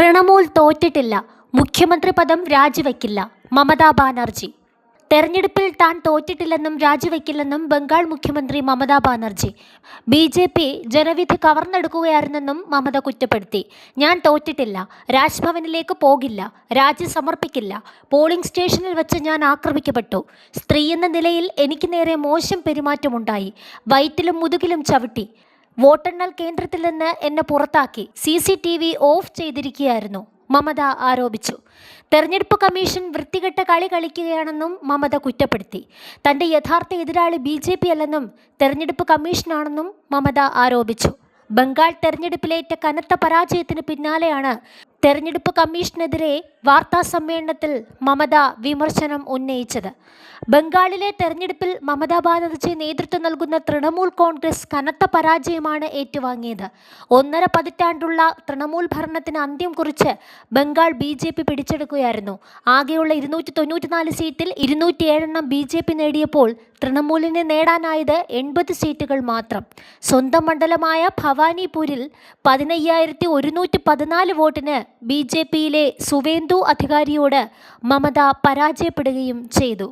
തൃണമൂൽ തോറ്റിട്ടില്ല, മുഖ്യമന്ത്രി പദം രാജിവെക്കില്ല. മമതാ ബാനർജി. തെരഞ്ഞെടുപ്പിൽ താൻ തോറ്റിട്ടില്ലെന്നും രാജിവെക്കില്ലെന്നും ബംഗാൾ മുഖ്യമന്ത്രി മമതാ ബാനർജി. BJP ജനവിധി കവർന്നെടുക്കുകയായിരുന്നെന്നും മമത കുറ്റപ്പെടുത്തി. ഞാൻ തോറ്റിട്ടില്ല, രാജ്ഭവനിലേക്ക് പോകില്ല, രാജി സമർപ്പിക്കില്ല. പോളിംഗ് സ്റ്റേഷനിൽ വെച്ച് ഞാൻ ആക്രമിക്കപ്പെട്ടു. സ്ത്രീയെന്ന നിലയിൽ എനിക്ക് നേരെ മോശം പെരുമാറ്റമുണ്ടായി. വയറ്റിലും മുതുകിലും ചവിട്ടി. വോട്ടെണ്ണൽ കേന്ദ്രത്തിൽ നിന്ന് എന്നെ പുറത്താക്കി. CCTV ഓഫ് ചെയ്തിരിക്കുകയായിരുന്നു, മമത ആരോപിച്ചു. തെരഞ്ഞെടുപ്പ് കമ്മീഷൻ വൃത്തികെട്ട കളി കളിക്കുകയാണെന്നും മമത കുറ്റപ്പെടുത്തി. തൻ്റെ യഥാർത്ഥ എതിരാളി BJP അല്ലെന്നും തെരഞ്ഞെടുപ്പ് കമ്മീഷനാണെന്നും മമത ആരോപിച്ചു. ബംഗാൾ തെരഞ്ഞെടുപ്പിലേറ്റ കനത്ത പരാജയത്തിന് പിന്നാലെയാണ് തെരഞ്ഞെടുപ്പ് കമ്മീഷനെതിരെ വാർത്താ സമ്മേളനത്തിൽ മമത വിമർശനം ഉന്നയിച്ചത്. ബംഗാളിലെ തെരഞ്ഞെടുപ്പിൽ മമതാ ബാനർജി നേതൃത്വം നൽകുന്ന തൃണമൂൽ കോൺഗ്രസ് കനത്ത പരാജയമാണ് ഏറ്റുവാങ്ങിയത്. 1.5 പതിറ്റാണ്ടുള്ള തൃണമൂൽ ഭരണത്തിന് അന്ത്യം കുറിച്ച് ബംഗാൾ BJP പിടിച്ചെടുക്കുകയായിരുന്നു. ആകെയുള്ള 294 സീറ്റിൽ 207 BJP നേടിയപ്പോൾ തൃണമൂലിന് നേടാനായത് 80 സീറ്റുകൾ മാത്രം. സ്വന്തം മണ്ഡലമായ ഭവാനിപൂരിൽ 15,114 വോട്ടിന് BJPയിലെ സുവേന്ദു അധികാരിയോട് മമത പരാജയപ്പെടുകയും ചെയ്തു.